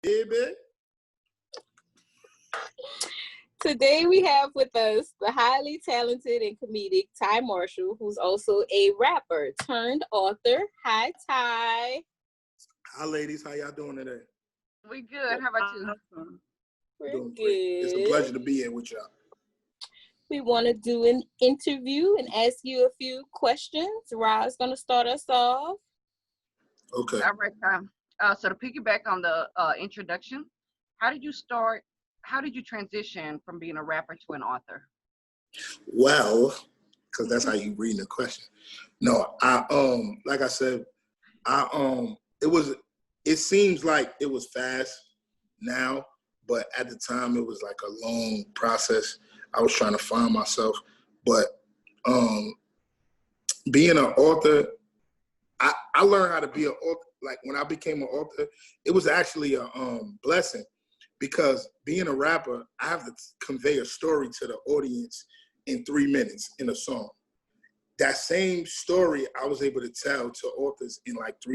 baby. Today we have with us the highly talented and comedic Ty Marshall, who's also a rapper turned author. Hi, Ty. Hi, ladies. How y'all doing today? We good. How about you? We're Doing good. great. It's a pleasure to be here with y'all. We want to do an interview and ask you a few questions. Rod's going to start us off. Okay. All right, Tom. So to piggyback on the introduction, how did you transition from being a rapper to an author? Well, because that's how you read the question. No, like I said, it seems like it was fast now, but at the time it was like a long process. I was trying to find myself, but being an author, I learned how to be an author. Like when I became an author, it was actually a blessing, because being a rapper, I have to convey a story to the audience in 3 minutes in a song. That same story I was able to tell to authors in like to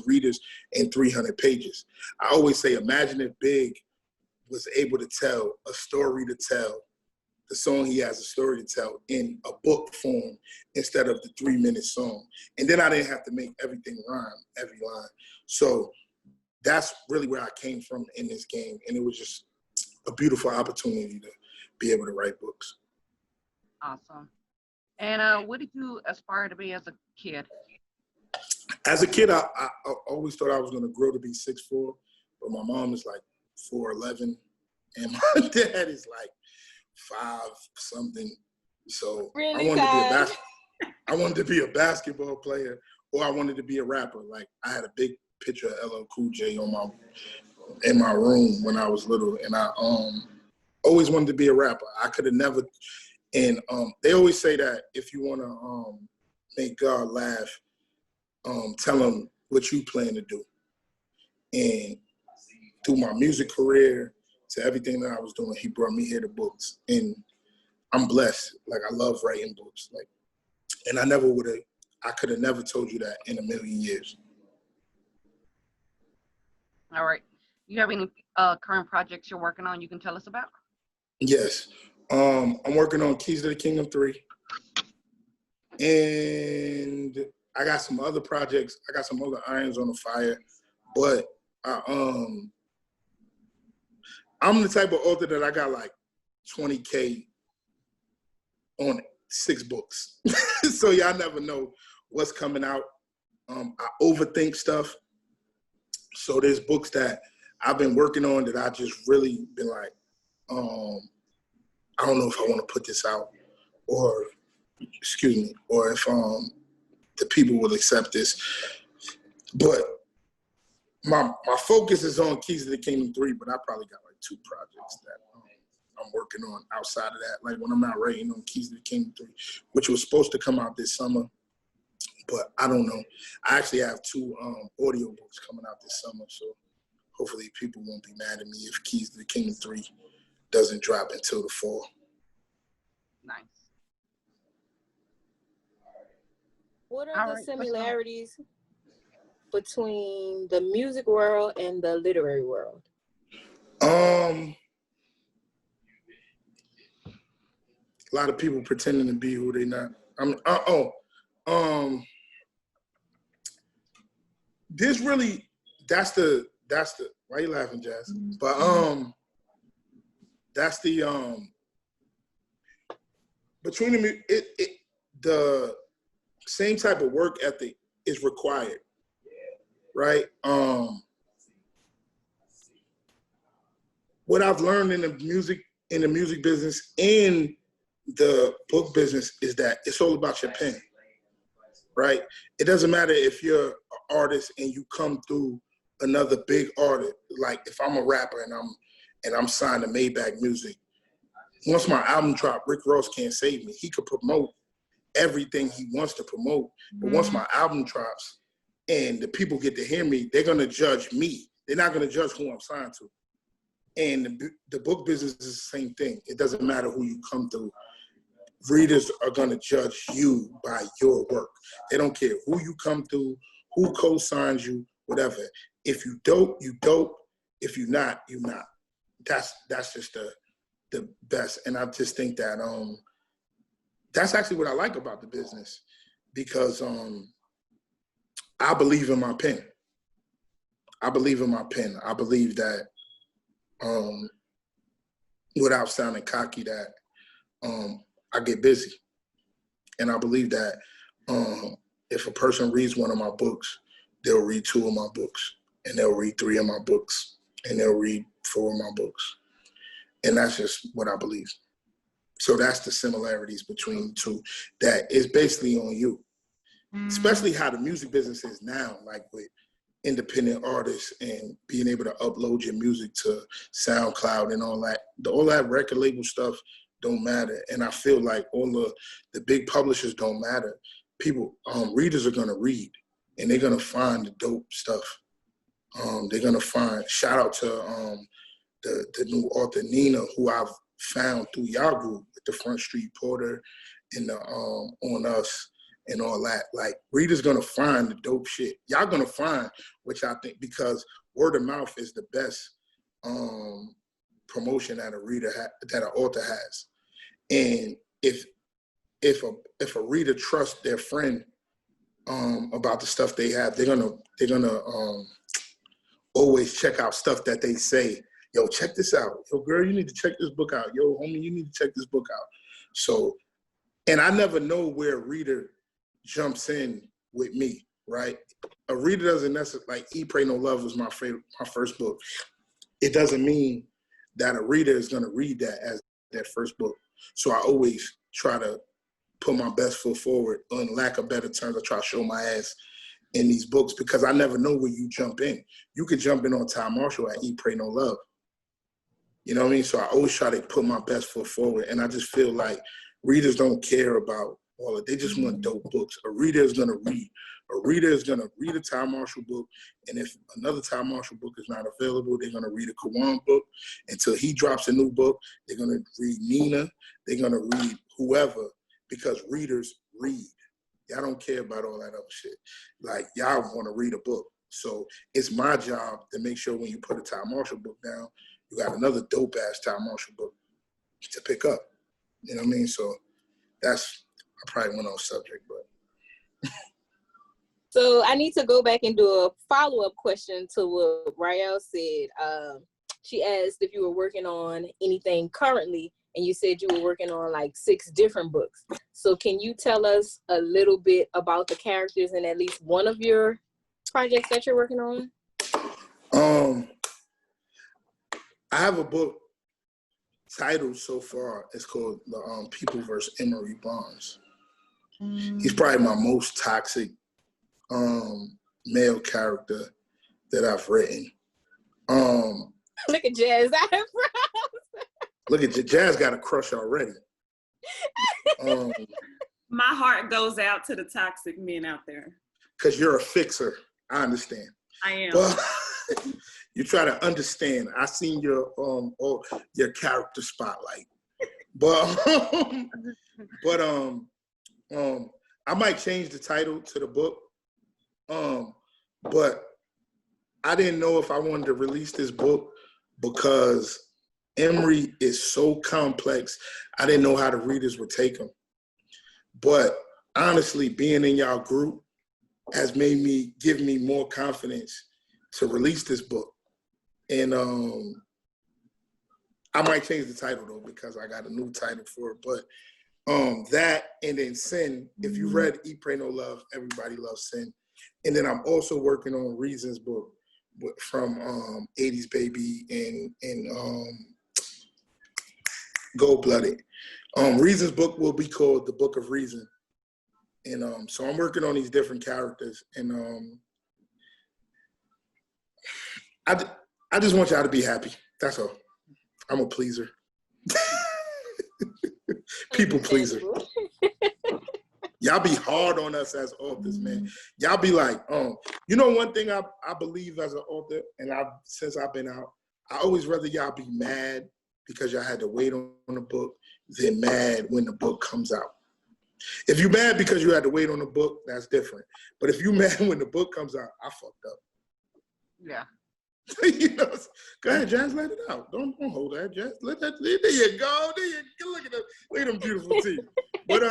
readers in 300 pages. I always say, imagine if Big was able to tell a story to tell, the song he has a story to tell in a book form instead of the 3-minute song. And then I didn't have to make everything rhyme, every line. So that's really where I came from in this game. And it was just a beautiful opportunity to be able to write books. Awesome. And what did you aspire to be as a kid? As a kid, I always thought I was going to grow to be 6'4", but my mom is like 4'11", and my dad is like 5 something. So Really, I wanted to be a basketball player, or I wanted to be a rapper. Like I had a big picture of LL Cool J in my room when I was little, and I always wanted to be a rapper. I could have never. And they always say that if you want to make God laugh, tell him what you plan to do. And through my music career to everything that I was doing, he brought me here to books. And I'm blessed. Like, I love writing books. Like, and I could have never told you that in a million years. All right. You have any current projects you're working on you can tell us about? Yes. I'm working on Keys to the Kingdom 3. And I got some other projects. I got some other irons on the fire. But I'm the type of author that I got like 20K on 6 books. So y'all never know what's coming out. I overthink stuff. So there's books that I've been working on that I just really been like, I don't know if I want to put this out, or if the people will accept this. But my focus is on Keys to the Kingdom 3, but I probably got like 2 projects that I'm working on outside of that. Like when I'm not writing on Keys to the Kingdom 3, which was supposed to come out this summer, but I don't know. I actually have 2 audio books coming out this summer, so hopefully people won't be mad at me if Keys to the Kingdom 3 doesn't drop until the fall. Nice. What are the similarities between the music world and the literary world? A lot of people pretending to be who they not. This really, that's the. Why you laughing, Jazz? But that's the between the same type of work ethic is required, right? What I've learned in the music business and the book business is that it's all about your pen, right? It doesn't matter if you're an artist and you come through another big artist. Like if I'm a rapper and I'm signed to Maybach Music, once my album dropped, Rick Ross can't save me. He could promote everything he wants to promote, but once my album drops and the people get to hear me, they're gonna judge me. They're not gonna judge who I'm signed to. And the book business is the same thing. It doesn't matter who you come through. Readers are gonna judge you by your work. They don't care who you come through, who co-signs you, whatever. If you dope, you dope. If you're not, you're not. That's just the best. And I just think that that's actually what I like about the business, because I believe in my pen. I believe in my pen. I believe that, without sounding cocky, that I get busy. And I believe that if a person reads one of my books, they'll read 2 of my books, and they'll read 3 of my books, and they'll read 4 of my books. And that's just what I believe. So that's the similarities between the two. That is basically on you, especially how the music business is now, like with independent artists and being able to upload your music to SoundCloud and all that. All that record label stuff don't matter. And I feel like all the big publishers don't matter. People, readers are gonna read, and they're gonna find the dope stuff. They're gonna find, shout out to the new author Nina, who I've found through y'all group with the Front Street Porter and the On Us and all that. Like, readers gonna find the dope shit. Y'all gonna find what y'all think, because word of mouth is the best promotion that that an author has. And if a reader trusts their friend about the stuff they have, they're gonna always check out stuff that they say. Yo, check this out. Yo, girl, you need to check this book out. Yo, homie, you need to check this book out. So, and I never know where a reader jumps in with me, right? A reader doesn't necessarily, like, Eat, Pray, No Love was my first book. It doesn't mean that a reader is gonna read that as their first book. So I always try to put my best foot forward. On lack of better terms, I try to show my ass in these books, because I never know where you jump in. You could jump in on Ty Marshall at Eat, Pray, No Love. You know what I mean? So I always try to put my best foot forward. And I just feel like readers don't care about all of it. They just want dope books. A reader is gonna read. A reader is gonna read a Ty Marshall book. And if another Ty Marshall book is not available, they're gonna read a Kawan book until he drops a new book. They're gonna read Nina. They're gonna read whoever, because readers read. Y'all don't care about all that other shit. Like, y'all wanna read a book. So it's my job to make sure when you put a Ty Marshall book down, you got another dope ass Ty Marshall book to pick up. You know what I mean? So I probably went off subject, but. So I need to go back and do a follow-up question to what Rael said. She asked if you were working on anything currently, and you said you were working on like 6 different books. So can you tell us a little bit about the characters in at least one of your projects that you're working on? I have a book titled so far. It's called The People vs. Emory Barnes. He's probably my most toxic male character that I've written. Look at Jazz. Look at Jazz got a crush already. My heart goes out to the toxic men out there. Because you're a fixer. I understand. I am. But you try to understand. I seen your character spotlight. But I might change the title to the book. But I didn't know if I wanted to release this book because Emory is so complex. I didn't know how the readers would take him. But honestly, being in y'all group has give me more confidence to release this book. And I might change the title though, because I got a new title for it. But that, and then Sin, if you read Eat, Pray, No Love, everybody loves Sin. And then I'm also working on Reason's book from 80s Baby and Gold Blooded. Reason's book will be called The Book of Reason. And so I'm working on these different characters. And I just want y'all to be happy. That's all. I'm a pleaser. People pleaser. Y'all be hard on us as authors, man. Y'all be like, you know, one thing I believe as an author, and since I've been out, I always rather y'all be mad because y'all had to wait on the book than mad when the book comes out. If you mad because you had to wait on the book, that's different. But if you mad when the book comes out, I fucked up. Yeah. You know, go ahead, Jazz, let it out. Don't hold that, Jazz. Let that. There you go. There you go. Look at them beautiful teeth. But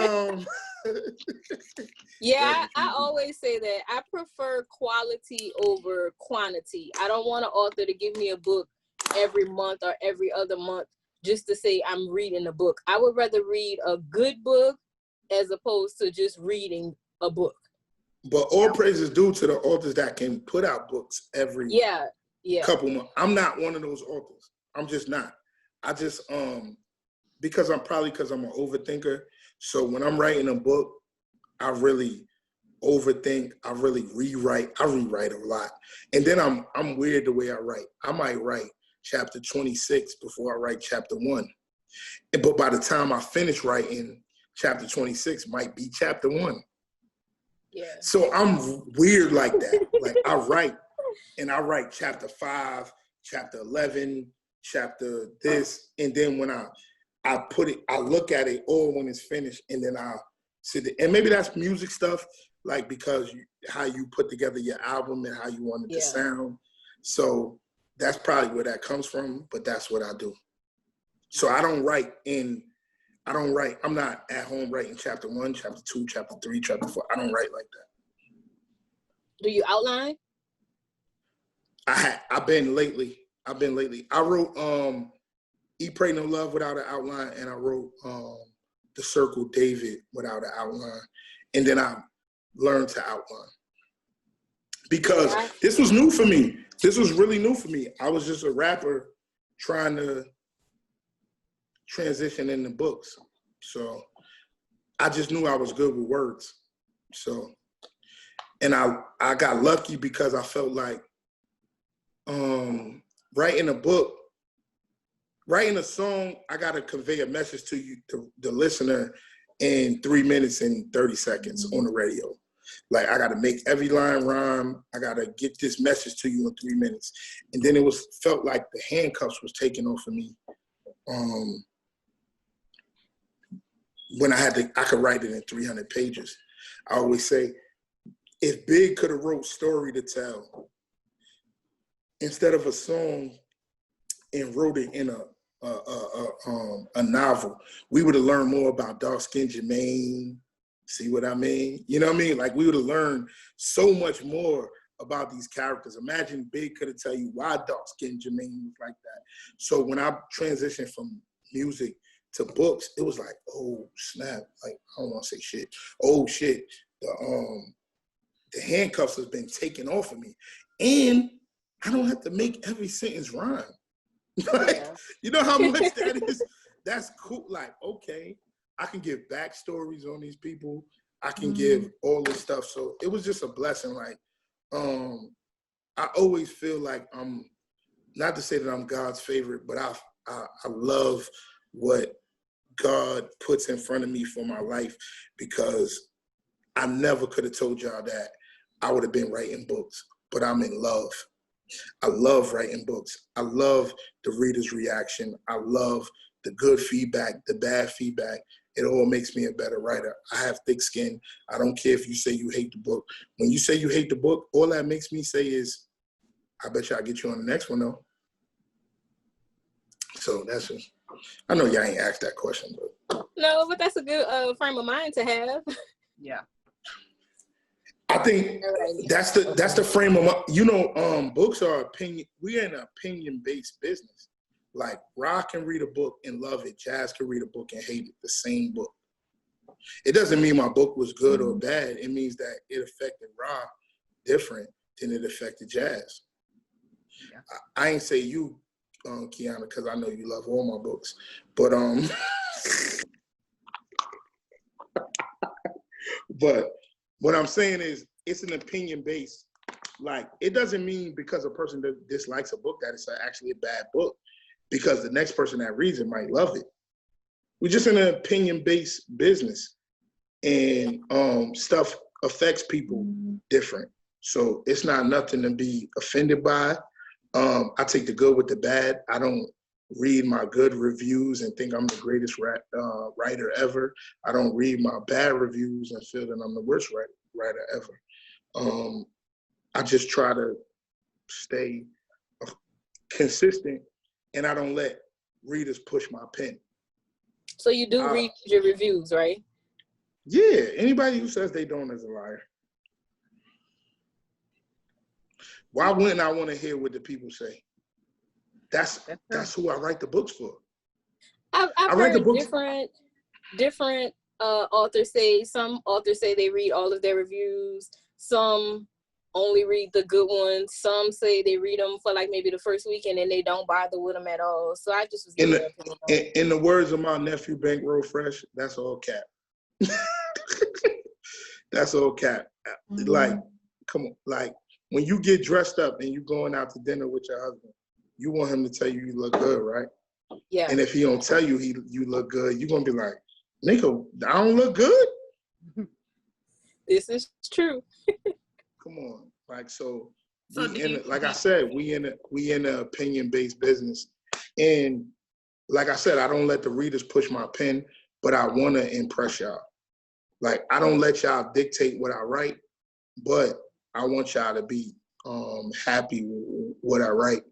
Yeah, I always say that I prefer quality over quantity. I don't want an author to give me a book every month or every other month just to say I'm reading a book. I would rather read a good book as opposed to just reading a book. But all praise is due to the authors that can put out books every couple months. I'm not one of those authors. I'm just not. I just because I'm an overthinker. So when I'm writing a book, I really overthink. I really rewrite. I rewrite a lot. And then I'm weird the way I write. I might write chapter 26 before I write chapter 1. But by the time I finish writing, chapter 26 might be chapter 1. Yeah. So I'm weird like that. Like I write chapter 5, chapter 11, chapter this, and then when I put it, I look at it all when it's finished, and then I sit there. And maybe that's music stuff, like because how you put together your album and how you want it to sound. So that's probably where that comes from, but that's what I do. So I'm not at home writing chapter 1, chapter 2, chapter 3, chapter 4. I don't write like that. Do you outline? I've been lately. I wrote Eat, Pray, No Love without an outline, and I wrote The Circle David without an outline. And then I learned to outline. Because this was new for me. This was really new for me. I was just a rapper trying to transition into books. So I just knew I was good with words. So, and I got lucky because I felt like writing a song, I got to convey a message to you, to the listener, in 3 minutes and 30 seconds on the radio. Like I got to make every line rhyme. I got to get this message to you in 3 minutes. And then felt like the handcuffs was taken off of me. When I could write it in 300 pages. I always say, if Big could have wrote Story to Tell instead of a song and wrote it in a novel, we would have learned more about dark-skinned Jermaine. See what I mean? You know what I mean? Like we would have learned so much more about these characters. Imagine Big could have tell you why dark-skinned Jermaine was like that. So when I transitioned from music to books, it was like, oh snap! Like I don't want to say shit. Oh shit! The handcuffs has been taken off of me, and I don't have to make every sentence rhyme. Like, you know how much that is? That's cool. Like, okay, I can give backstories on these people. I can give all this stuff. So it was just a blessing. Like, I always feel like I'm, not to say that I'm God's favorite, but I love what God puts in front of me for my life, because I never could have told y'all that I would have been writing books, but I'm in love. I love writing books. I love the reader's reaction. I love the good feedback, the bad feedback. It all makes me a better writer. I have thick skin. I don't care if you say you hate the book. When you say you hate the book, all that makes me say is, I bet you I'll get you on the next one though. So that's just, I know y'all ain't asked that question, but. No, but that's a good frame of mind to have. Yeah. I think that's the frame of my, books are opinion. We're in an opinion-based business. Like Rock can read a book and love it. Jazz can read a book and hate it. The same book. It doesn't mean my book was good or bad. It means that it affected Rock different than it affected Jazz. Yeah. I ain't say you, Kiana, because I know you love all my books. But but what I'm saying is it's an opinion based. Like it doesn't mean because a person dislikes a book that it's actually a bad book, because the next person that reads it might love it. We're just in an opinion based business, and stuff affects people different. So it's not nothing to be offended by. I take the good with the bad. I don't read my good reviews and think I'm the greatest writer ever. I don't read my bad reviews and feel that I'm the worst writer ever. I just try to stay a consistent, and I don't let readers push my pen. So you do read your reviews, right? Yeah, anybody who says they don't is a liar. Why wouldn't I want to hear what the people say? That's who I write the books for. I've write the heard books. different authors say, some authors say they read all of their reviews. Some only read the good ones. Some say they read them for like maybe the first week and then they don't bother with them at all. So I just was getting their opinion on it. In the words of my nephew Bankroll Fresh, that's all cap. That's all cap. Like, come on, like when you get dressed up and you going out to dinner with your husband, you want him to tell you look good, right? Yeah. And if he don't tell you you look good, you're gonna be like, nigga, I don't look good. This is true. Come on, like so. Like I said, we in an opinion-based business, and like I said, I don't let the readers push my pen, but I want to impress y'all. Like I don't let y'all dictate what I write, but I want y'all to be happy with what I write.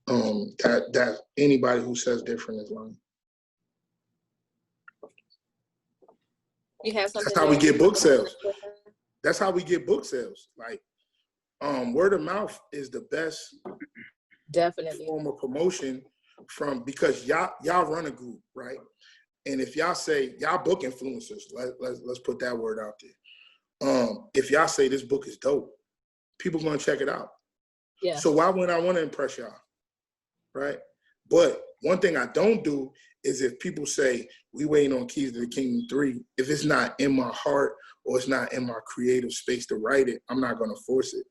That anybody who says different is lying. You have something. That's how we get book sales. That's how we get book sales. Like, word of mouth is the best definitely form of promotion because y'all run a group, right? And if y'all say y'all book influencers, let's put that word out there. If y'all say this book is dope, people gonna check it out. Yeah. So why wouldn't I want to impress y'all, right? But one thing I don't do is if people say we waiting on Keys to the Kingdom 3, if it's not in my heart or it's not in my creative space to write it, I'm not gonna force it.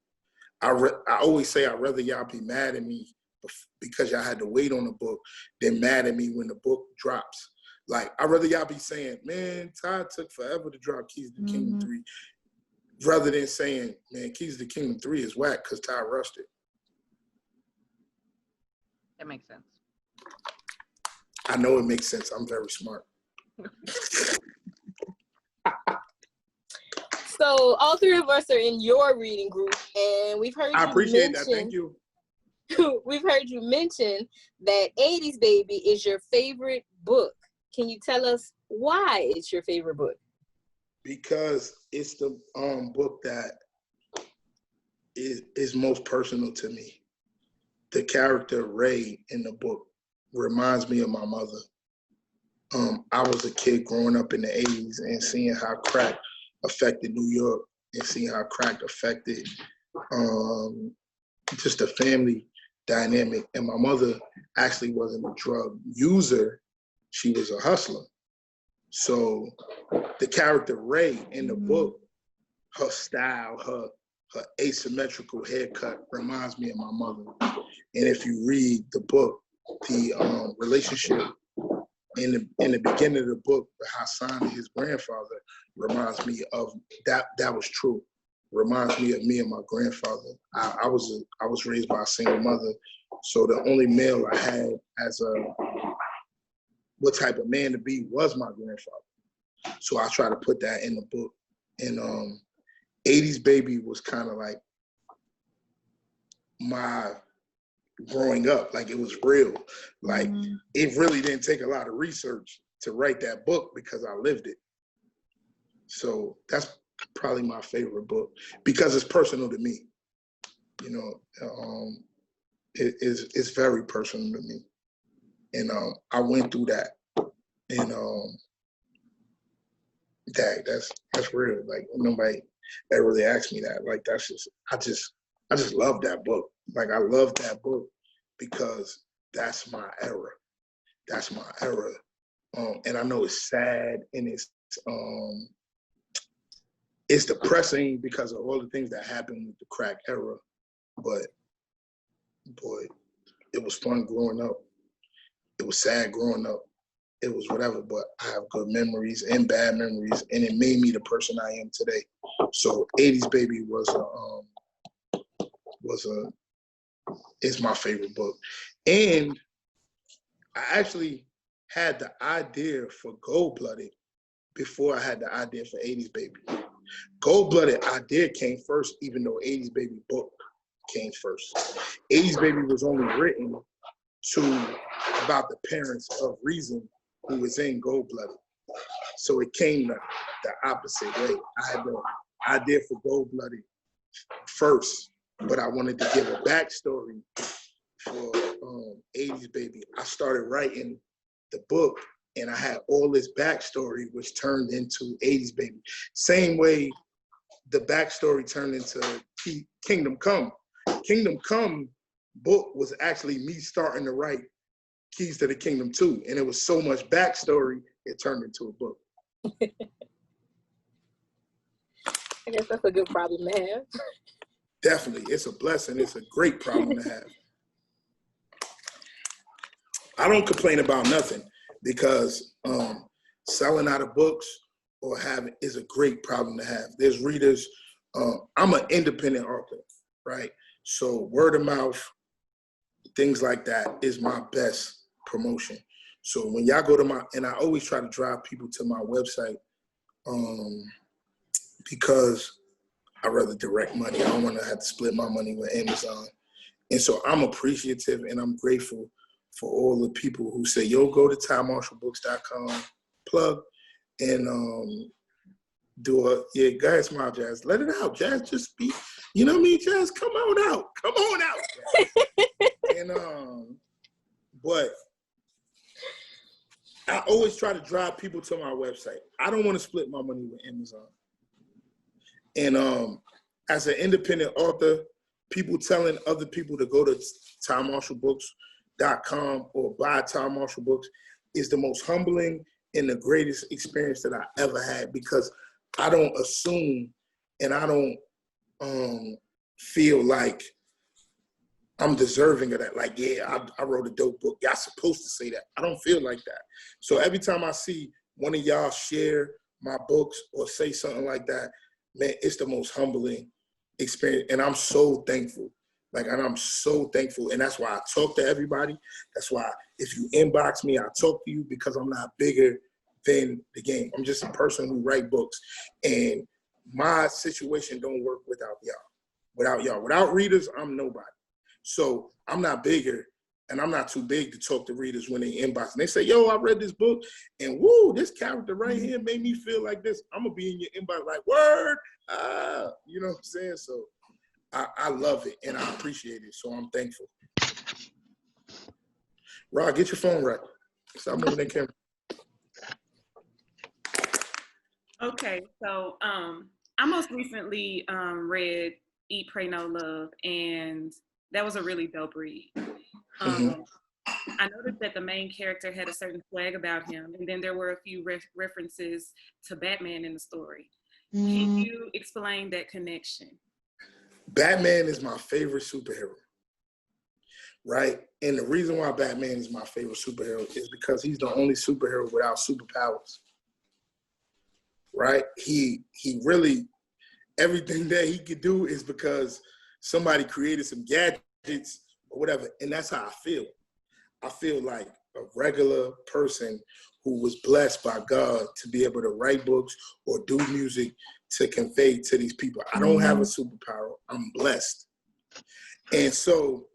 I always say I'd rather y'all be mad at me because y'all had to wait on the book than mad at me when the book drops. Like, I'd rather y'all be saying, man, Ty took forever to drop Keys to the Kingdom 3, rather than saying, man, Keys to the Kingdom 3 is whack because Ty rushed it. That makes sense. I know it makes sense. I'm very smart. So all three of us are in your reading group, and we've heard I you appreciate mention, that. Thank you. We've heard you mention that 80s Baby is your favorite book. Can you tell us why it's your favorite book? Because it's the book that is most personal to me. The character Ray in the book reminds me of my mother. I was a kid growing up in the 80s and seeing how crack affected New York and seeing how crack affected just the family dynamic. And my mother actually wasn't a drug user. She was a hustler. So the character Ray in the book, her style, her asymmetrical haircut reminds me of my mother. And if you read the book, the relationship in the beginning of the book with Hassan and his grandfather reminds me of that. That was true. Reminds me of me and my grandfather. I was raised by a single mother, so the only male I had as what type of man to be was my grandfather. So I try to put that in the book. And 80s Baby was kind of like my growing up. Like, it was real. Like, it really didn't take a lot of research to write that book because I lived it. So that's probably my favorite book because it's personal to me. You know, it's very personal to me. And I went through that. And that's real. Like, nobody ever really asked me that. Like, I just love that book. Like, I love that book because that's my era. That's my era. And I know it's sad and it's depressing because of all the things that happened with the crack era. But boy, it was fun growing up. It was sad growing up. It was whatever, but I have good memories and bad memories, and it made me the person I am today. So 80s Baby is my favorite book. And I actually had the idea for Gold Blooded before I had the idea for 80s Baby. Gold Blooded idea came first, even though 80s Baby book came first. 80s Baby was only written about the parents of Reason, who was in Gold Blooded. So it came the opposite way. I had the idea for Gold Blooded first, but I wanted to give a backstory for 80s Baby. I started writing the book, and I had all this backstory, which turned into 80s Baby. Same way the backstory turned into Kingdom Come. Kingdom Come book was actually me starting to write Keys to the Kingdom 2, and it was so much backstory, it turned into a book. I guess that's a good problem to have. Definitely, it's a blessing. It's a great problem to have. I don't complain about nothing because selling out of books or having is a great problem to have. There's readers. I'm an independent author, right? So word of mouth, things like that is my best promotion. So when y'all go to and I always try to drive people to my website because I rather direct money. I don't want to have to split my money with Amazon. And so I'm appreciative and I'm grateful for all the people who say, yo, go to TyMarshallBooks.com, plug, and go ahead, smile, Jazz. Let it out, Jazz. Just be, you know what I mean, Jazz? Come on out. Come on out, Jazz. And, but I always try to drive people to my website. I don't want to split my money with Amazon. And as an independent author, people telling other people to go to TyMarshallBooks.com or buy Ty Marshall Books is the most humbling and the greatest experience that I ever had, because I don't assume and I don't feel like I'm deserving of that. Like, yeah, I wrote a dope book. Y'all supposed to say that. I don't feel like that. So every time I see one of y'all share my books or say something like that, man, it's the most humbling experience. And I'm so thankful. And I'm so thankful. And that's why I talk to everybody. That's why if you inbox me, I talk to you, because I'm not bigger than the game. I'm just a person who write books. And my situation don't work without y'all. Without readers, I'm nobody. So I'm not bigger, and I'm not too big to talk to readers when they inbox. And they say, yo, I read this book, and woo, this character right here made me feel like this. I'm going to be in your inbox like, word, you know what I'm saying? So I love it, and I appreciate it, so I'm thankful. Rod, get your phone right. Stop moving that camera. Okay, so I most recently read Eat, Pray, No Love, and that was a really dope read. I noticed that the main character had a certain swag about him, and then there were a few references to Batman in the story. Can you explain that connection? Batman is my favorite superhero, right? And the reason why Batman is my favorite superhero is because he's the only superhero without superpowers, right? He really, everything that he could do is because somebody created some gadgets or whatever, and that's how I feel. I feel like a regular person who was blessed by God to be able to write books or do music to convey to these people. I don't have a superpower. I'm blessed. And so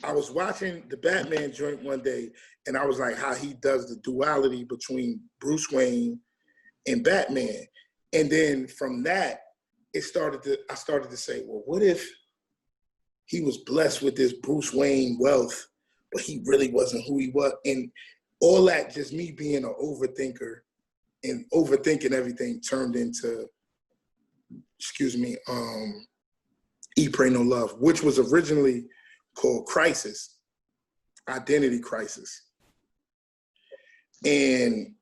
I was watching the Batman joint one day, and I was like, how he does the duality between Bruce Wayne and Batman. And then from that, I started to say, well, what if he was blessed with this Bruce Wayne wealth, but he really wasn't who he was? And all that, just me being an overthinker and overthinking everything, turned into, Eat, Pray, No Love, which was originally called Crisis, Identity Crisis. And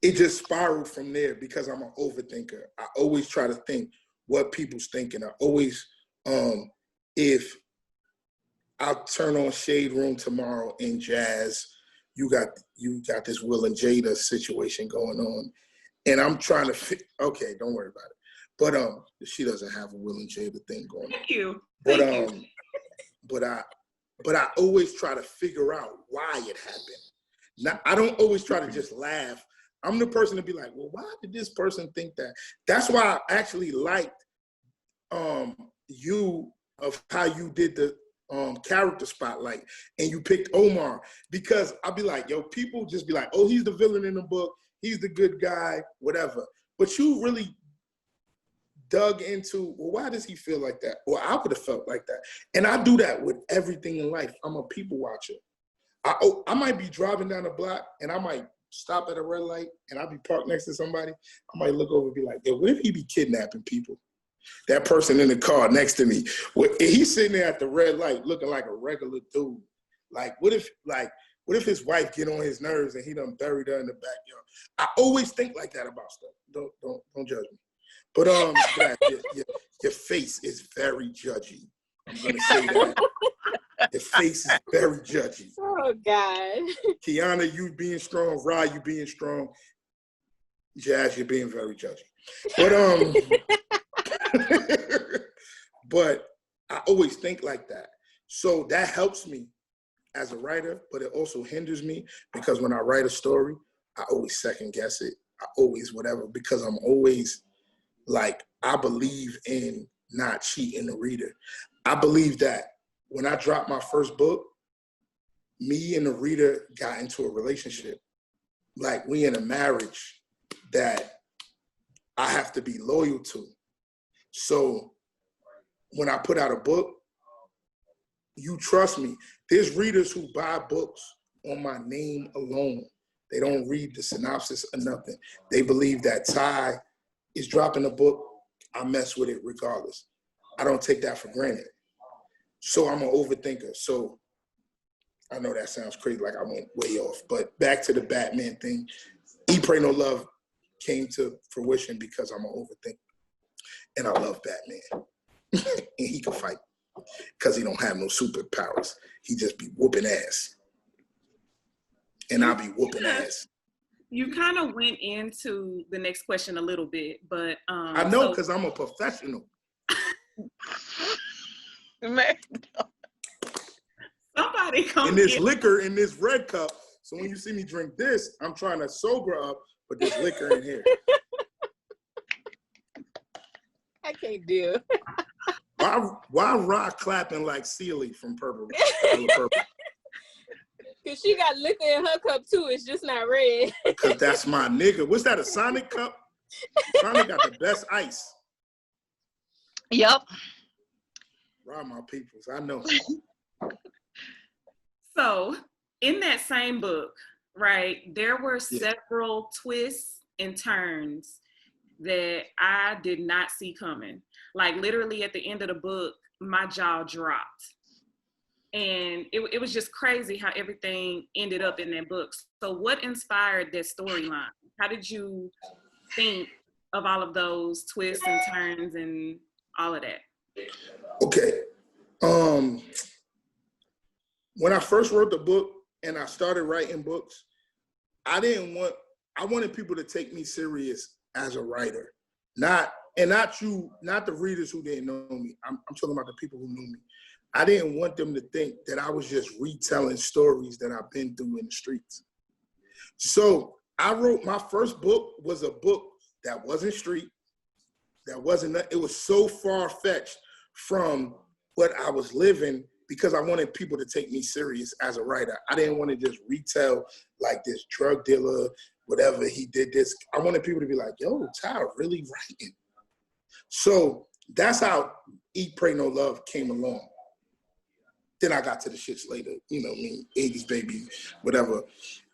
it just spiraled from there because I'm an overthinker. I always try to think what people's thinking. I always, if I'll turn on Shade Room tomorrow in Jazz, you got this Will and Jada situation going on. And I'm trying to okay, don't worry about it. But she doesn't have a Will and Jada thing going on. Thank you. But I always try to figure out why it happened. Now, I don't always try to just laugh. I'm the person to be like, well, why did this person think that? That's why I actually liked you of how you did the character spotlight and you picked Omar, because I'll be like, yo, people just be like, oh, he's the villain in the book, he's the good guy, whatever. But you really dug into, well, why does he feel like that? Or I would have felt like that. And I do that with everything in life. I'm a people watcher. I might be driving down the block and I might stop at a red light and I'll be parked next to somebody. I might look over and be like, yo, what if he be kidnapping people? That person in the car next to me, he's sitting there at the red light looking like a regular dude. Like, what if his wife get on his nerves and he done buried her in the backyard? I always think like that about stuff. Don't judge me. But your face is very judgy. I'm gonna say that. Your face is very judgy. Oh God. Kiana, you being strong. Ra, you being strong. Jazz, you're being very judgy. But I always think like that. So that helps me as a writer, but it also hinders me because when I write a story, I always second guess it. I always whatever, because I'm always like, I believe in not cheating the reader. I believe that when I dropped my first book, me and the reader got into a relationship. Like, we in a marriage that I have to be loyal to. So when I put out a book, you trust me. There's readers who buy books on my name alone. They don't read the synopsis or nothing. They believe that Ty is dropping a book. I mess with it regardless. I don't take that for granted. So I'm an overthinker. So I know that sounds crazy, like I went way off. But back to the Batman thing, Eat, Pray, No Love came to fruition because I'm an overthinker. And I love Batman. And he can fight because he don't have no superpowers. He just be whooping ass. And I'll be whooping ass. You kind of went into the next question a little bit, but I know, because I'm a professional. Man. Somebody come in this liquor in this red cup. So when you see me drink this, I'm trying to sober up, but there's liquor in here. I can't deal. Why Rock clapping like Celie from Purple? Cause she got liquor in her cup too. It's just not red. Because that's my nigga. What's that, a Sonic cup? Sonic got the best ice. Yep. Rob my peoples, I know. So in that same book, right, there were several twists and turns that I did not see coming. Like, literally at the end of the book, my jaw dropped. And it was just crazy how everything ended up in that book. So what inspired that storyline? How did you think of all of those twists and turns and all of that? Okay. When I first wrote the book and I started writing books, I wanted people to take me serious as a writer. Not the readers who didn't know me. I'm talking about the people who knew me. I didn't want them to think that I was just retelling stories that I've been through in the streets. So I wrote, my first book was a book that wasn't street, it was so far-fetched from what I was living, because I wanted people to take me serious as a writer. I didn't want to just retell like this drug dealer, whatever, he did this. I wanted people to be like, yo, Ty really writing. So that's how Eat, Pray, No Love came along. Then I got to the shits later, you know what I mean, 80s baby, whatever.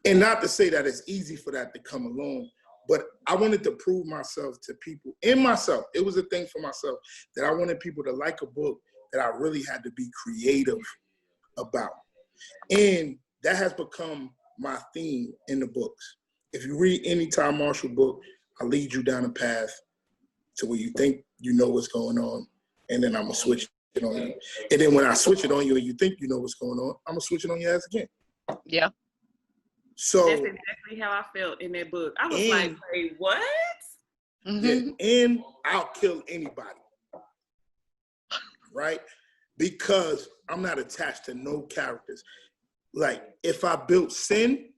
And not to say that it's easy for that to come along, but I wanted to prove myself to people and myself. It was a thing for myself that I wanted people to like a book that I really had to be creative about. And that has become my theme in the books. If you read any Ty Marshall book, I lead you down a path to where you think you know what's going on, and then I'm gonna switch it on you. And then when I switch it on you and you think you know what's going on, I'm gonna switch it on your ass again. Yeah. So that's exactly how I felt in that book. I was like, wait, what? Mm-hmm. Yeah, and I'll kill anybody, right? Because I'm not attached to no characters. Like, if I built sin,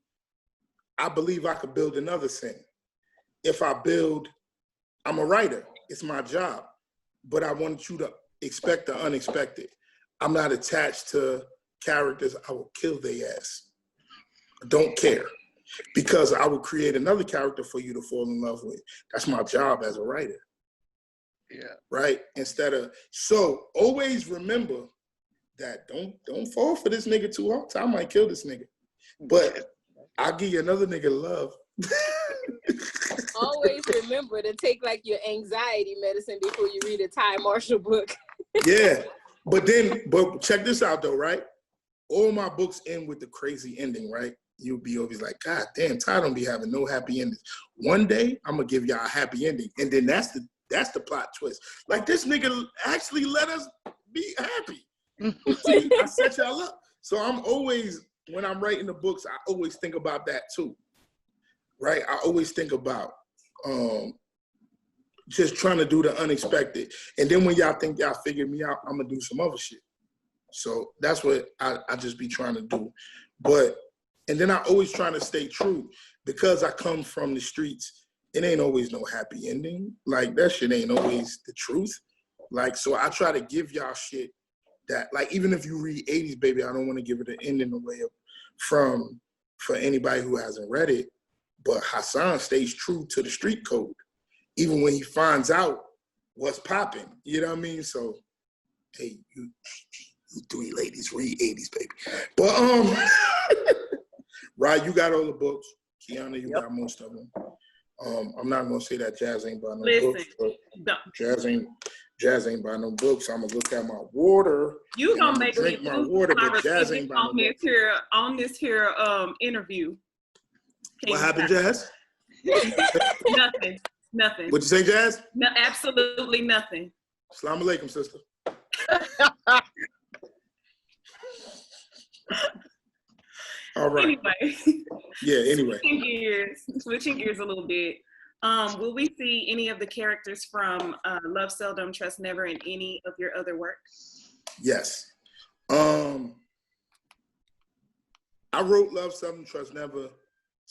I believe I could build another sin. If I build, I'm a writer. It's my job. But I want you to expect the unexpected. I'm not attached to characters. I will kill their ass. I don't care. Because I will create another character for you to fall in love with. That's my job as a writer. Yeah. Right? So always remember that don't fall for this nigga too hard. I might kill this nigga. But I'll give you another nigga love. Always remember to take like your anxiety medicine before you read a Ty Marshall book. Yeah. But check this out though, right? All my books end with the crazy ending, right? You'll be always like, God damn, Ty don't be having no happy endings. One day I'm gonna give y'all a happy ending. And then that's the plot twist. Like this nigga actually let us be happy. See, I set y'all up. So I'm always, when I'm writing the books, I always think about that too. Right? I always think about just trying to do the unexpected. And then when y'all think y'all figured me out, I'm gonna do some other shit. So that's what I just be trying to do. And then I always trying to stay true because I come from the streets. It ain't always no happy ending. Like that shit ain't always the truth. Like, so I try to give y'all shit that, like, even if you read 80s Baby, I don't want to give it an ending away for anybody who hasn't read it. But Hassan stays true to the street code, even when he finds out what's popping. You know what I mean? So, hey, you three ladies, read 80s Baby. But, right, you got all the books. Kiana, you got most of them. I'm not gonna say that Jazz ain't buy no books, but Jazz ain't buy no books. I'm gonna look at my water. You gonna make drink me my water, but Jazz ain't buy no books. on this here interview. What happened, Jazz? Nothing. What'd you say, Jazz? No, absolutely nothing. Assalamu alaikum, sister. All right. Anyway. Switching gears a little bit. Will we see any of the characters from Love Seldom, Trust Never in any of your other work? Yes. I wrote Love Seldom, Trust Never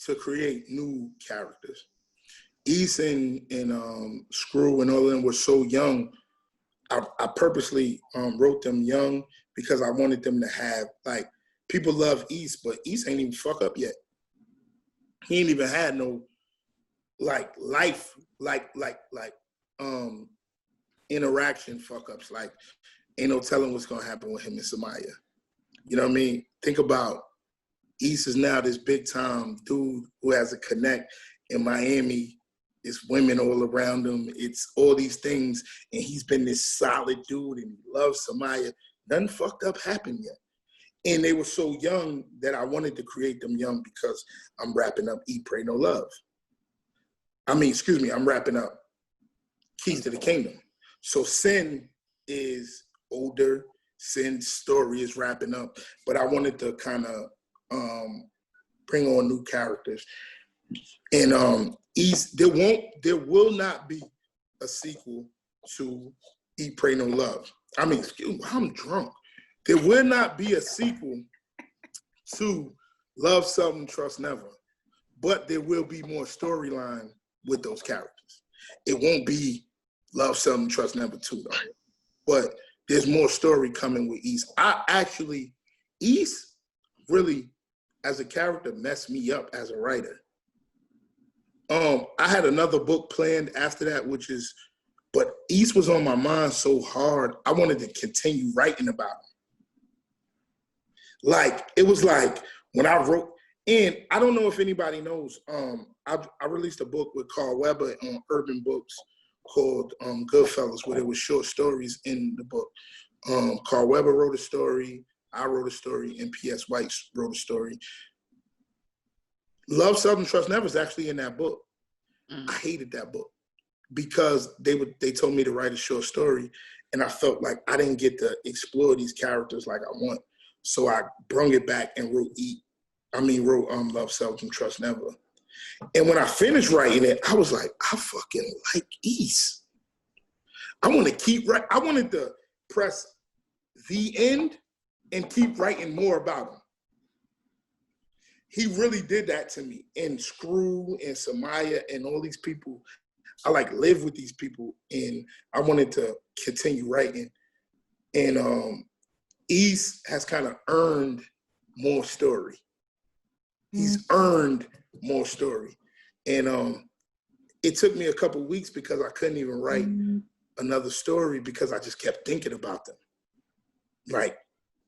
to create new characters. East and Screw and all of them were so young. I purposely wrote them young because I wanted them to have, like, people love East, but East ain't even fuck up yet. He ain't even had no, like, life, like interaction fuck ups. Like, ain't no telling what's gonna happen with him and Samaya. You know what I mean? Think about East is now this big time dude who has a connect in Miami. It's women all around him. It's all these things. And he's been this solid dude and he loves Samaya. Nothing fucked up happened yet. And they were so young that I wanted to create them young because I'm wrapping up Eat, Pray, No Love. I'm wrapping up Keys to the Kingdom. So Sin is older. Sin's story is wrapping up. But I wanted to kind of bring on new characters. And East, there will not be a sequel to Eat, Pray, No Love. I'm drunk. There will not be a sequel to Love Seldom, Trust Never, but there will be more storyline with those characters. It won't be Love Seldom, Trust Never 2, though, but there's more story coming with East. East really, as a character, messed me up as a writer. I had another book planned after that, but East was on my mind so hard, I wanted to continue writing about him. Like, it was like when I wrote, and I don't know if anybody knows, I released a book with Carl Weber on Urban Books called Goodfellas, where there were short stories in the book. Carl Weber wrote a story, I wrote a story, and P.S. White wrote a story. Love Seldom, Trust Never is actually in that book. I hated that book because they told me to write a short story, and I felt like I didn't get to explore these characters like I want. So I brung it back and wrote Love Seldom, Trust Never. And when I finished writing it, I was like, I fucking like East. I want to keep writing. I wanted to press the end and keep writing more about him. He really did that to me. And Screw and Samaya and all these people, I like live with these people, and I wanted to continue writing. And East has kind of earned more story. He's earned more story. And it took me a couple weeks because I couldn't even write another story because I just kept thinking about them. Like,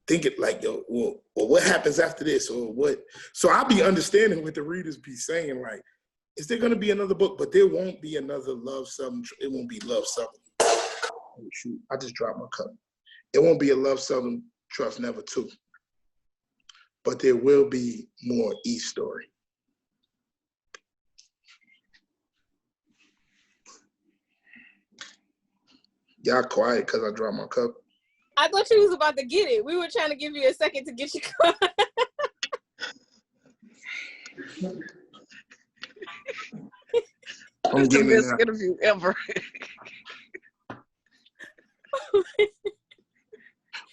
thinking like, yo, well, what happens after this? Or what? So I'll be understanding what the readers be saying, like, is there gonna be another book? But there won't be another Love Seldom. It won't be Love Seldom. Oh shoot, I just dropped my cup. It won't be a Love Seldom, Trust Never 2. But there will be more East story. Y'all quiet because I dropped my cup. I thought you was about to get it. We were trying to give you a second to get your cup. I'm It's the getting it best now. interview ever.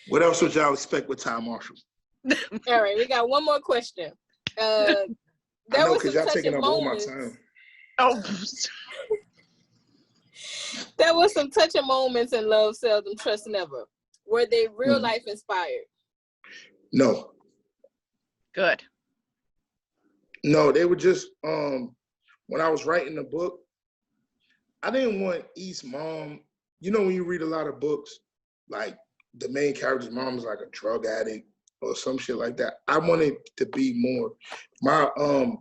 What else would y'all expect with Ty Marshall? All right, we got one more question. There I know was because some y'all taking touching up all my moments. time. Oh, There was some touching moments in Love Seldom, Trust Never. Were they real life inspired? No. good. No, they were just when I was writing the book, I didn't want East's mom. You know when you read a lot of books, like the main character's mom is like a drug addict or some shit like that. I wanted to be more. My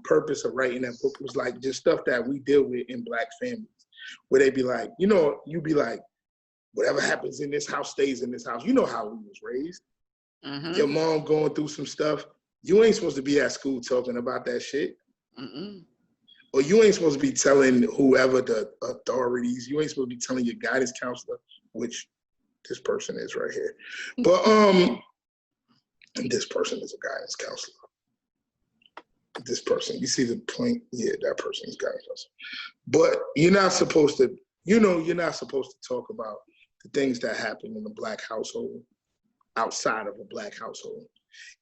purpose of writing that book was like just stuff that we deal with in Black families, where they be like, you know, you be like, whatever happens in this house stays in this house. You know how we was raised. Mm-hmm. Your mom going through some stuff. You ain't supposed to be at school talking about that shit. Mm-mm. Or you ain't supposed to be telling whoever the authorities, you ain't supposed to be telling your guidance counselor, which this person is right here. But this person is a guidance counselor. This person, you see the point? Yeah, that person is guidance counselor. But you're not supposed to, you know, you're not supposed to talk about the things that happen in a Black household outside of a Black household.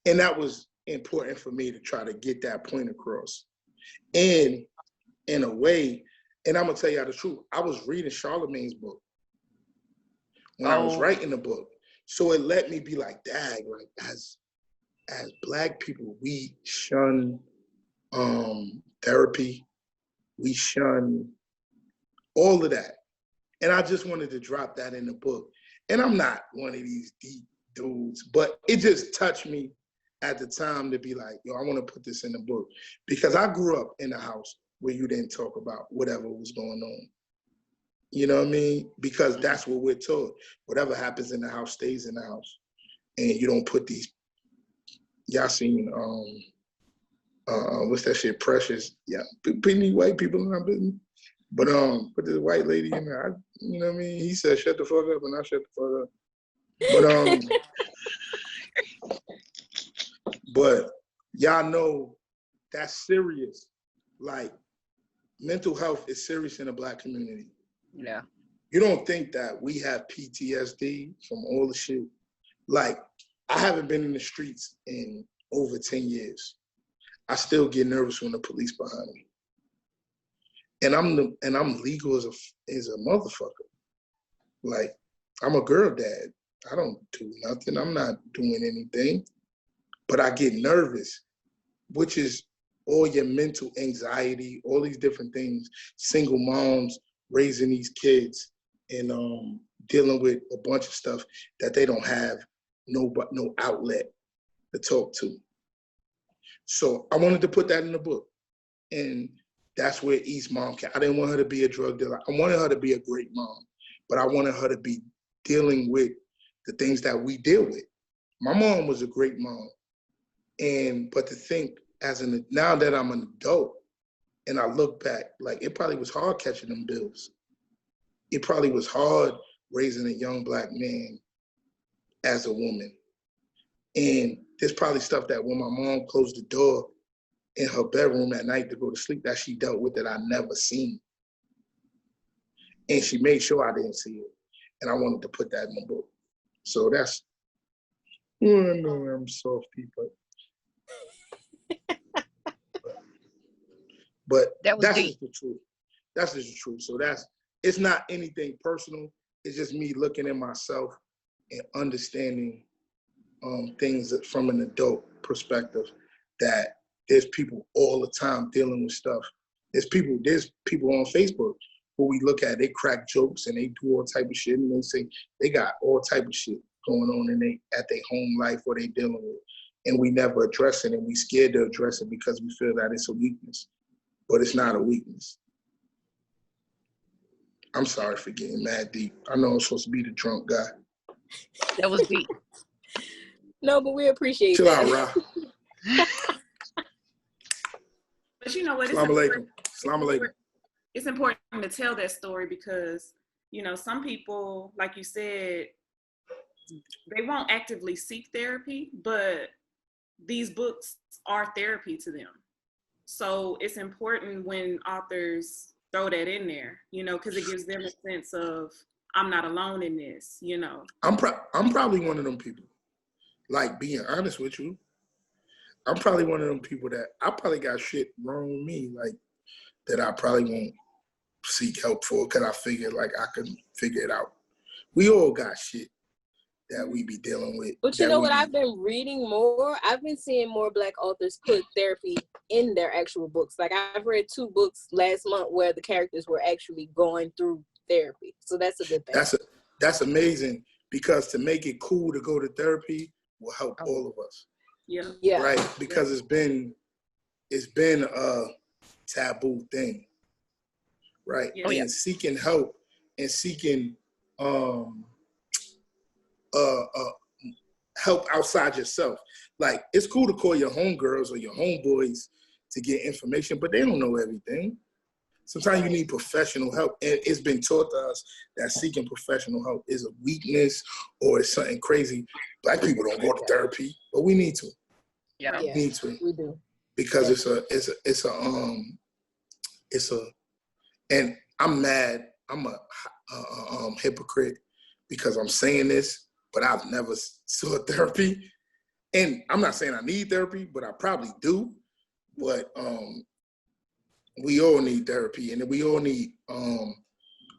And that was important for me to try to get that point across. And in a way, and I'm gonna tell y'all the truth, I was reading Charlamagne's book when I was writing the book. So it let me be like, dag, like as Black people, we shun therapy, we shun all of that. And I just wanted to drop that in the book. And I'm not one of these deep dudes, but it just touched me at the time to be like, yo, I want to put this in the book. Because I grew up in a house where you didn't talk about whatever was going on. You know what I mean? Because that's what we're taught. Whatever happens in the house stays in the house. And you don't put these, y'all seen, what's that shit, Precious? Yeah, putting these white people in our business. But put this white lady in there, you know what I mean? He said, shut the fuck up, and I shut the fuck up. But y'all know that's serious. Like, mental health is serious in the Black community. Yeah. You don't think that we have PTSD from all the shit? Like, I haven't been in the streets in over 10 years. I still get nervous when the police behind me. And I'm legal as a motherfucker. Like, I'm a girl dad. I don't do nothing. I'm not doing anything. But I get nervous, which is all your mental anxiety, all these different things, single moms raising these kids and dealing with a bunch of stuff that they don't have no outlet to talk to. So I wanted to put that in the book. And that's where East's mom came. I didn't want her to be a drug dealer. I wanted her to be a great mom, but I wanted her to be dealing with the things that we deal with. My mom was a great mom. But to think now that I'm an adult and I look back, like it probably was hard catching them bills. It probably was hard raising a young Black man as a woman. And there's probably stuff that when my mom closed the door in her bedroom at night to go to sleep that she dealt with that I never seen. And she made sure I didn't see it. And I wanted to put that in the book. So that's, I know I'm softy, but that's just the truth. That's just the truth. So it's not anything personal. It's just me looking at myself and understanding things from an adult perspective, that there's people all the time dealing with stuff. There's people on Facebook who we look at, they crack jokes and they do all type of shit, and they say they got all type of shit going on at their home life or they dealing with. And we never address it, and we scared to address it because we feel that it's a weakness. But it's not a weakness. I'm sorry for getting mad deep. I know I'm supposed to be the drunk guy. That was deep. No, but we appreciate Chill that. out, Ra. But you know what? Assalamu alaikum. Assalamu alaikum. It's important to tell that story because, you know, some people, like you said, they won't actively seek therapy, but these books are therapy to them. So it's important when authors throw that in there, you know, because it gives them a sense of, I'm not alone in this, you know. I'm probably one of them people. Like, being honest with you, I'm probably one of them people that I probably got shit wrong with me, like, that I probably won't seek help for because I figure like I can figure it out. We all got shit that we be dealing with. But you know what? I've been reading more. I've been seeing more Black authors put therapy in their actual books. Like, I've read 2 books last month where the characters were actually going through therapy. So that's a good thing. That's amazing, because to make it cool to go to therapy will help all of us. Yeah. Right? Because it's been a taboo thing. Right? Yeah. And seeking help and seeking help outside yourself. Like, it's cool to call your homegirls or your homeboys to get information, but they don't know everything. Sometimes you need professional help. And it's been taught to us that seeking professional help is a weakness or it's something crazy. Black people don't go to therapy, but we need to. Yeah. We need to. We do. Because and I'm mad. I'm a hypocrite because I'm saying this, but I've never sought therapy. And I'm not saying I need therapy, but I probably do. But we all need therapy, and we all need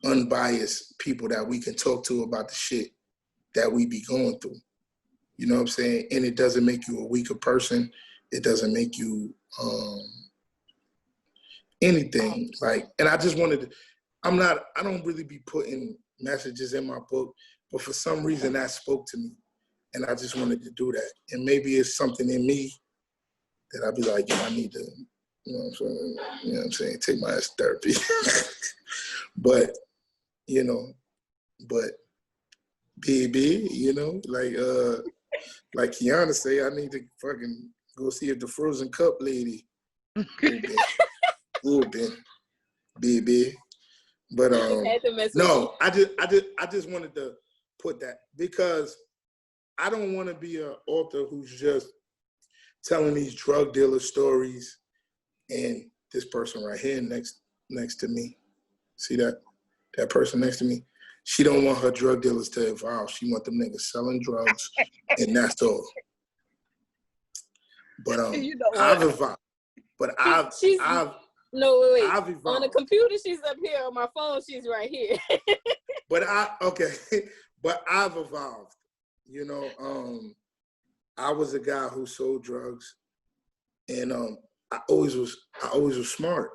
unbiased people that we can talk to about the shit that we be going through. You know what I'm saying? And it doesn't make you a weaker person. It doesn't make you anything. Like, and I just wanted to, I don't really be putting messages in my book, but for some reason that spoke to me. And I just wanted to do that. And maybe it's something in me that I'll be like, I need to, you know what I'm saying, take my ass to therapy. But, baby, like Kiana say, I need to fucking go see if the Frozen Cup lady open, baby. But no, I just wanted to put that, because I don't want to be an author who's just telling these drug dealer stories. And this person right here next to me, see that person next to me? She don't want her drug dealers to evolve. She want them niggas selling drugs, and that's all. But I've evolved. But I've no, wait. I've evolved. On the computer, she's up here. On my phone, she's right here. But I've evolved. I was a guy who sold drugs, and I always was smart.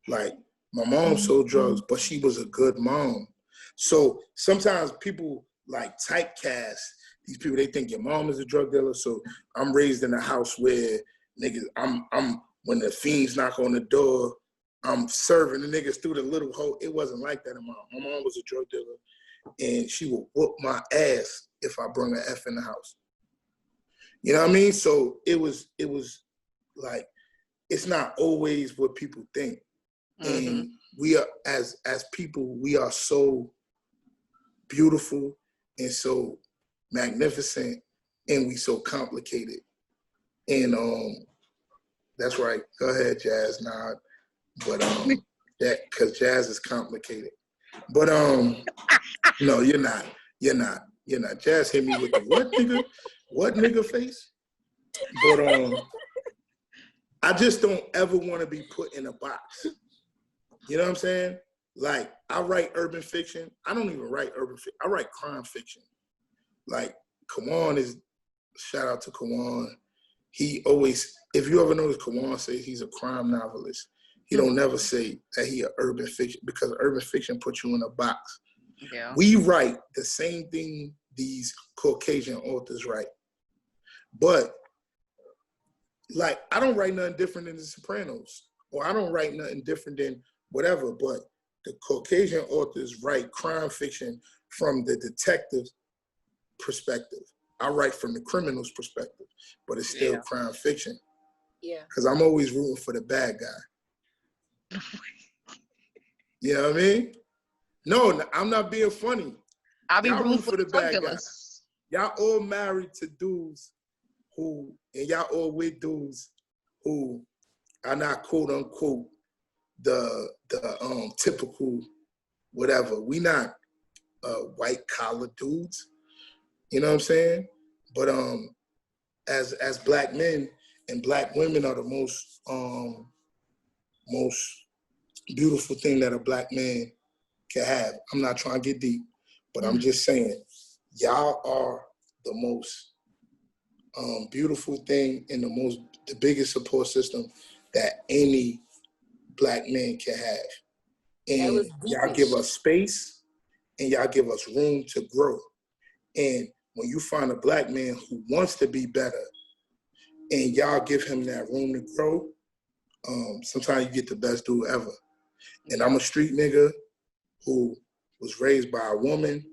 Like, my mom sold drugs, but she was a good mom. So sometimes people like typecast these people. They think your mom is a drug dealer. So I'm raised in a house where niggas, I'm when the fiends knock on the door, I'm serving the niggas through the little hole. It wasn't like that in my mom. My mom was a drug dealer, and she would whoop my ass if I brung an F in the house. You know what I mean? So it was like, it's not always what people think. Mm-hmm. And we are, as people, we are so beautiful and so magnificent, and we so complicated. And that's right. Go ahead, Jazz. Nod. But that, because Jazz is complicated. But no, you're not. You're not. Jazz hit me with the what nigga? What nigga face? But I just don't ever want to be put in a box. You know what I'm saying? Like, I write urban fiction. I don't even write urban fiction. I write crime fiction. like Kawan is, shout out to Kawan. He always, if you ever notice, Kawan says he's a crime novelist. He don't never say that he a urban fiction, because urban fiction puts you in a box. Yeah. We write the same thing these Caucasian authors write. But like, I don't write nothing different than The Sopranos, or I don't write nothing different than whatever, but the Caucasian authors write crime fiction from the detective's perspective. I write from the criminal's perspective, but it's still crime fiction. Yeah. Because I'm always rooting for the bad guy. You know what I mean? No, I'm not being funny. I'll be Y'all rooting root for for the the bad guys. Y'all all married to dudes who, and y'all all with dudes who are not quote unquote the typical whatever. We not white collar dudes. You know what I'm saying? But as black men and black women are the most beautiful thing that a black man can have. I'm not trying to get deep, but I'm just saying, y'all are the most beautiful thing and the biggest support system that any black man can have. And y'all give us space and y'all give us room to grow. And when you find a black man who wants to be better and y'all give him that room to grow, sometimes you get the best dude ever. And I'm a street nigga who was raised by a woman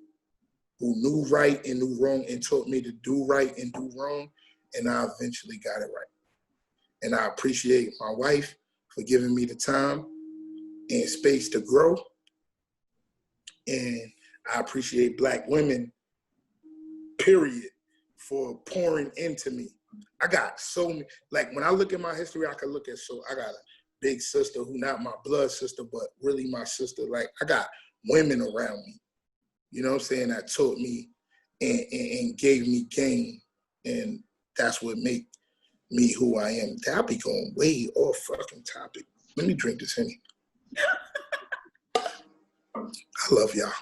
who knew right and knew wrong and taught me to do right and do wrong, and I eventually got it right. And I appreciate my wife for giving me the time and space to grow. And I appreciate black women, period, for pouring into me. I got so many, like when I look at my history, I can look at, I got a big sister who not my blood sister, but really my sister. Like I got women around me, you know what I'm saying, that taught me and gave me game. And that's what make me who I am. I'll be going way off fucking topic. Let me drink this Henny. I love y'all.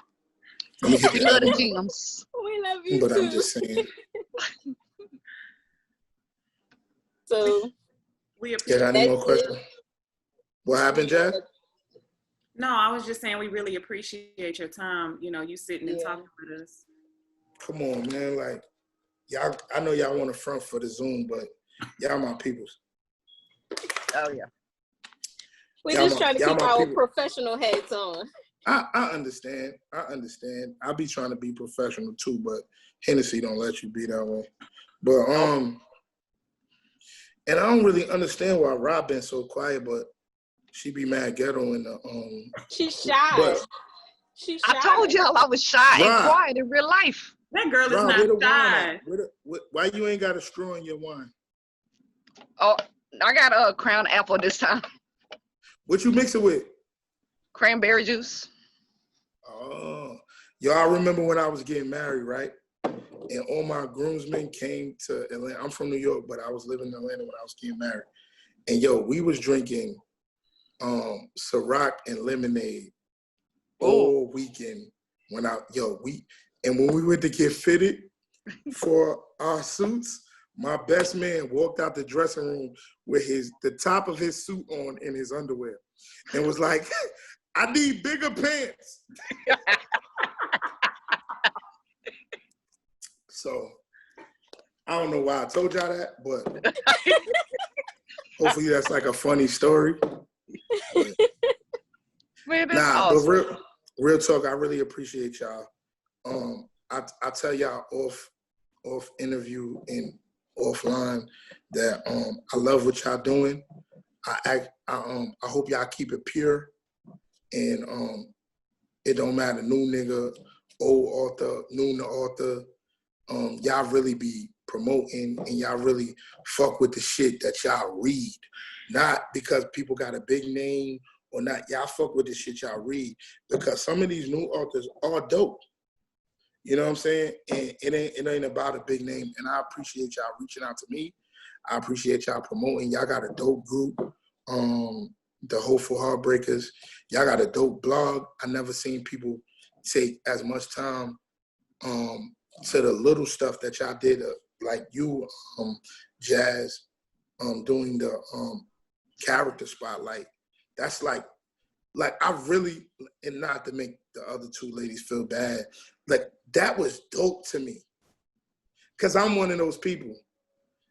Let me hit We the love the other gems. We love you But too. I'm just saying. So We You appreciate got any more That's questions? What happened, Jazz? No, I was just saying we really appreciate your time, you sitting and Yeah. talking with us. Come on, man. Like, y'all, I know y'all want to front for the Zoom, but y'all my peoples. Oh yeah. we're Y'all just my- trying to y'all keep my our people. professional hats on. I understand. I be trying to be professional too, but Hennessy don't let you be that way. But and I don't really understand why Rob been so quiet, but she be mad ghetto in the She's shy. But She's shy. I told y'all I was shy and Rob. quiet in real life. That girl is Rob, not where the wine shy. at? Why you ain't got a straw in your wine? Oh, I got a Crown Apple this time. What you mix it with? Cranberry juice. Oh, y'all remember when I was getting married, right? And all my groomsmen came to Atlanta. I'm from New York, but I was living in Atlanta when I was getting married. And we was drinking Ciroc and lemonade all weekend. When we went to get fitted for our suits, my best man walked out the dressing room with the top of his suit on in his underwear and was like, I need bigger pants. So I don't know why I told y'all that, but hopefully that's like a funny story. Man, that's awesome. But real talk, I really appreciate y'all. I tell y'all off interview and offline that I love what y'all doing. I hope y'all keep it pure, and it don't matter, new nigga, old author, new author. Y'all really be promoting and y'all really fuck with the shit that y'all read. Not because people got a big name or not. Y'all fuck with the shit y'all read because some of these new authors are dope. You know what I'm saying? And it ain't about a big name. And I appreciate y'all reaching out to me. I appreciate y'all promoting. Y'all got a dope group. The Hopeful Heartbreakers. Y'all got a dope blog. I never seen people take as much time to the little stuff that y'all did, like you, Jazz, doing the character spotlight. That's like I really, and not to make the other two ladies feel bad, like that was dope to me. Cause I'm one of those people,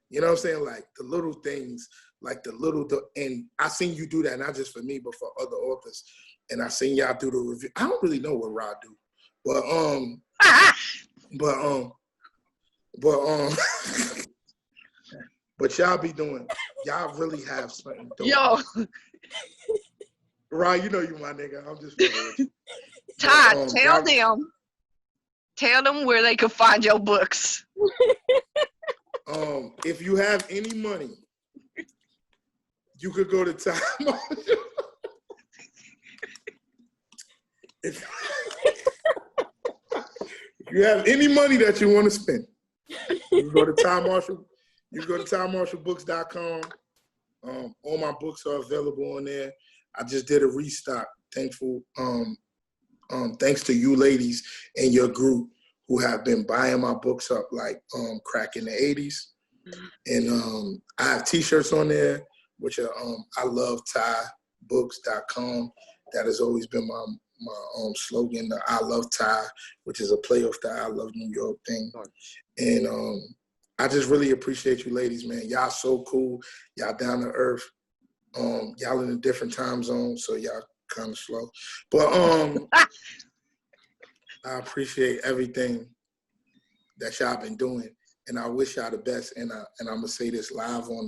you know what I'm saying? Like the little things, like and I seen you do that, not just for me, but for other authors. And I seen y'all do the review. I don't really know what Rod do, but y'all be doing, y'all really have something dope. Yo, Rod, you know you my nigga. I'm just fucking with you. Todd, tell them where they can find your books. If you have any money, you could go to Time Marshall. If you have any money that you want to spend, you can go to Time Marshall. You can go to TimeMarshallBooks.com. All my books are available on there. I just did a restock. Thanks to you ladies and your group who have been buying my books up like crack in the 80s. And I have t-shirts on there, which are I love TieBooks.com. That has always been my slogan, the I love Tie, which is a play off the I love New York thing. And I just really appreciate you ladies, man. Y'all so cool. Y'all down to earth. Y'all in a different time zone, so y'all kind of slow. But I appreciate everything that y'all been doing, and I wish y'all the best. And I'm gonna say this live on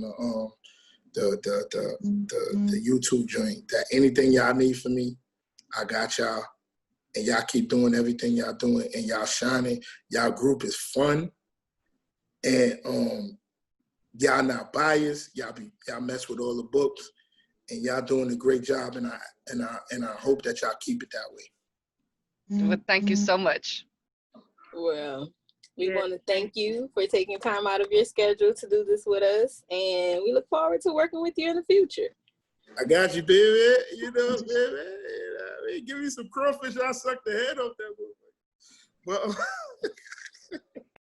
the YouTube joint, that anything y'all need from me, I got y'all. And y'all keep doing everything y'all doing, and y'all shining. Y'all group is fun, and y'all not biased. Y'all mess with all the books, and y'all doing a great job. And I hope that y'all keep it that way. Well, thank you so much. Well, we want to thank you for taking time out of your schedule to do this with us, and we look forward to working with you in the future. I got you, baby. You know, baby. You know, give me some crawfish, I'll suck the head off that book. Well,